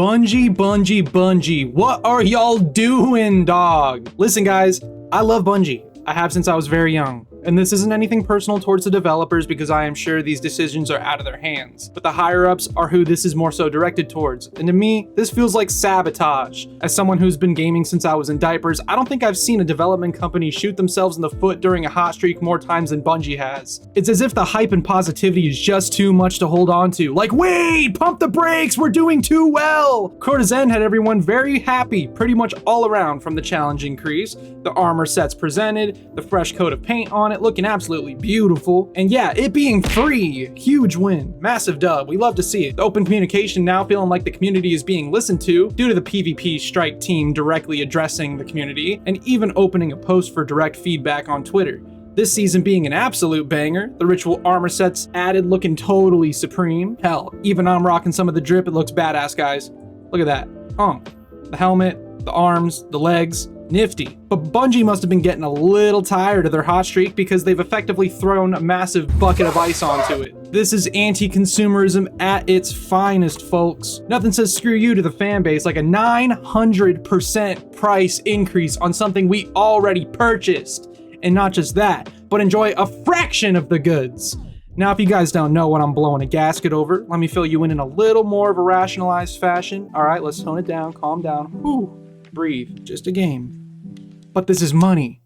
Bungie, what are y'all doing, dog? Listen, guys, I love Bungie. I have since I was very young. And this isn't anything personal towards the developers because I am sure these decisions are out of their hands. But the higher-ups are who this is more so directed towards. And to me, this feels like sabotage. As someone who's been gaming since I was in diapers, I don't think I've seen a development company shoot themselves in the foot during a hot streak more times than Bungie has. It's as if the hype and positivity is just too much to hold on to. Like, wait, pump the brakes, we're doing too well! Crota's End had everyone very happy, pretty much all around, from the challenge increase, the armor sets presented, the fresh coat of paint on it looking absolutely beautiful, and yeah, it being free, huge win, massive dub, we love to see it. The open communication now feeling like the community is being listened to due to the PvP strike team directly addressing the community and even opening a post for direct feedback on Twitter. This season being an absolute banger, the ritual armor sets added looking totally supreme. Hell, even I'm rocking some of the drip, it looks badass, guys. Look at that, the helmet, the arms, the legs, nifty. But Bungie must have been getting a little tired of their hot streak because they've effectively thrown a massive bucket of ice onto it. This is anti-consumerism at its finest, folks. Nothing says screw you to the fan base like a 900% price increase on something we already purchased. And not just that, but enjoy a fraction of the goods. Now, if you guys don't know what I'm blowing a gasket over, let me fill you in a little more of a rationalized fashion. All right, let's tone it down, calm down. Whew, breathe, just a game. But this is money,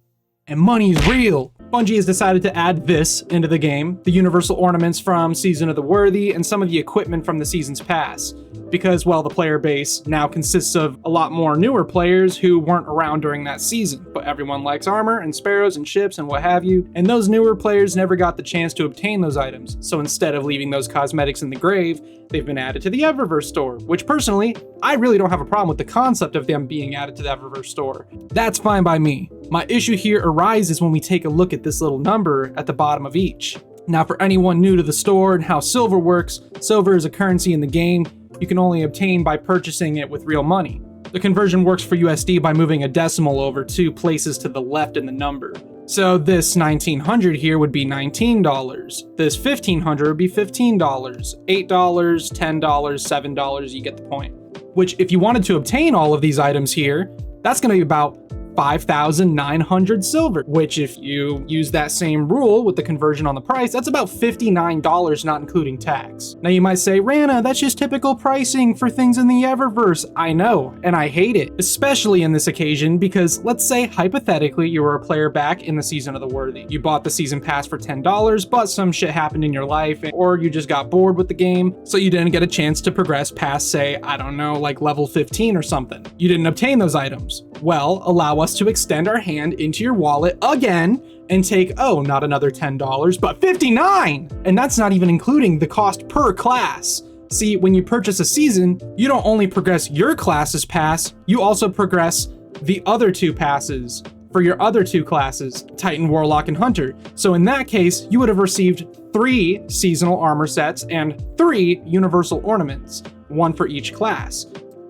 and money is real. Bungie has decided to add this into the game, the universal ornaments from Season of the Worthy and some of the equipment from the season's past. Because, well, the player base now consists of a lot more newer players who weren't around during that season, but everyone likes armor and sparrows and ships and what have you, and those newer players never got the chance to obtain those items, so instead of leaving those cosmetics in the grave, they've been added to the Eververse store, which personally, I really don't have a problem with the concept of them being added to the Eververse store. That's fine by me. My issue here arises when we take a look at this little number at the bottom of each. Now, for anyone new to the store and how silver works, silver is a currency in the game you can only obtain by purchasing it with real money. The conversion works for USD by moving a decimal over 2 places to the left in the number. So this 1900 here would be $19. This 1500 would be $15. $8, $10, $7, you get the point. Which, if you wanted to obtain all of these items here, that's going to be about 5,900 silver, which if you use that same rule with the conversion on the price, that's about $59, not including tax. Now you might say, Rana, that's just typical pricing for things in the Eververse. I know, and I hate it, especially in this occasion, because let's say hypothetically you were a player back in the Season of the Worthy. You bought the season pass for $10, but some shit happened in your life, or you just got bored with the game, so you didn't get a chance to progress past, say, I don't know, like level 15 or something. You didn't obtain those items. Well, allow us to extend our hand into your wallet again and take, oh, not another $10, but $59! And that's not even including the cost per class. See, when you purchase a season, you don't only progress your class's pass, you also progress the other 2 passes for your other 2 classes, Titan, Warlock, and Hunter. So in that case, you would have received 3 seasonal armor sets and 3 universal ornaments, 1 for each class.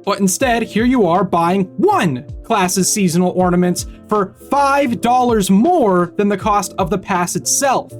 But instead, here you are buying 1 class's seasonal ornaments for $5 more than the cost of the pass itself.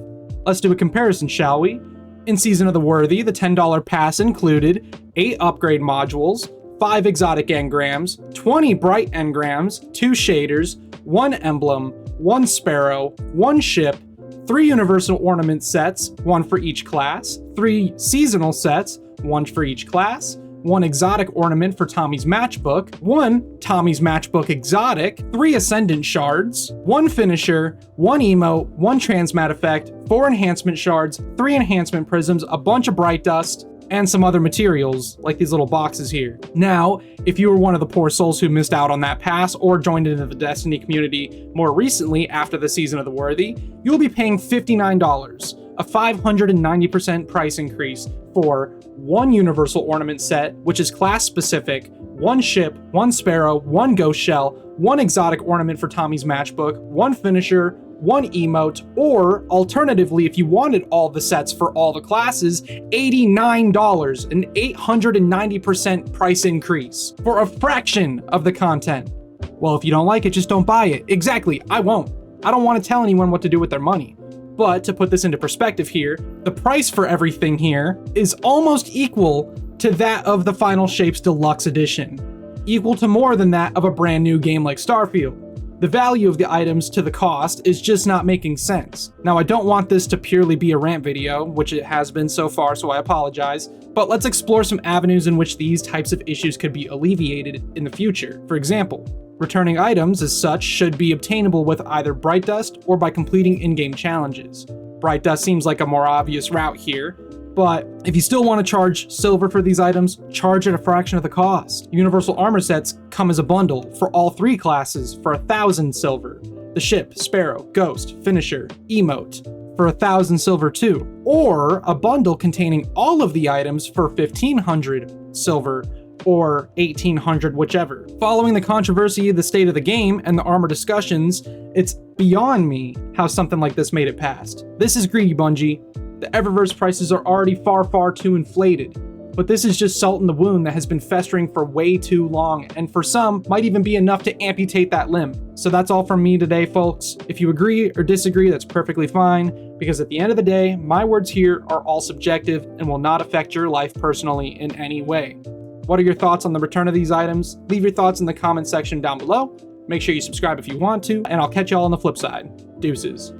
Let's do a comparison, shall we? In Season of the Worthy, the $10 pass included 8 upgrade modules, 5 exotic engrams, 20 bright engrams, 2 shaders, 1 emblem, 1 sparrow, 1 ship, 3 universal ornament sets, 1 for each class, 3 seasonal sets, 1 for each class, 1 exotic ornament for Tommy's matchbook, 1 Tommy's matchbook exotic, 3 ascendant shards, 1 finisher, 1 emote, 1 transmat effect, 4 enhancement shards, 3 enhancement prisms, a bunch of bright dust, and some other materials, like these little boxes here. Now, if you were one of the poor souls who missed out on that pass or joined into the Destiny community more recently after the Season of the Worthy, you'll be paying $59, a 590% price increase for 1 universal ornament set, which is class specific, 1 ship, 1 sparrow, 1 ghost shell, 1 exotic ornament for Tommy's matchbook, 1 finisher, 1 emote, or alternatively, if you wanted all the sets for all the classes, $89, an 890% price increase for a fraction of the content. Well, if you don't like it, just don't buy it. Exactly, I won't. I don't want to tell anyone what to do with their money. But to put this into perspective here, the price for everything here is almost equal to that of the finalshape's deluxe edition, equal to more than that of a brand new game like Starfield. The value of the items to the cost is just not making sense. Now, I don't want this to purely be a rant video, which it has been so far, so I apologize, but let's explore some avenues in which these types of issues could be alleviated in the future. For example, returning items as such should be obtainable with either brightdust or by completing in-game challenges. Brightdust seems like a more obvious route here, but if you still want to charge silver for these items, charge at a fraction of the cost. Universal armor sets come as a bundle for all 3 classes for 1,000 silver. The ship, Sparrow, Ghost, Finisher, Emote for 1,000 silver too. Or a bundle containing all of the items for 1,500 silver or 1,800, whichever. Following the controversy of the state of the game and the armor discussions, it's beyond me how something like this made it past. This is greedy, Bungie. The Eververse prices are already far too inflated, but this is just salt in the wound that has been festering for way too long, and for some, might even be enough to amputate that limb. So that's all from me today, folks. If you agree or disagree, that's perfectly fine, because at the end of the day, my words here are all subjective and will not affect your life personally in any way. What are your thoughts on the return of these items? Leave your thoughts in the comment section down below. Make sure you subscribe if you want to, and I'll catch y'all on the flip side. Deuces.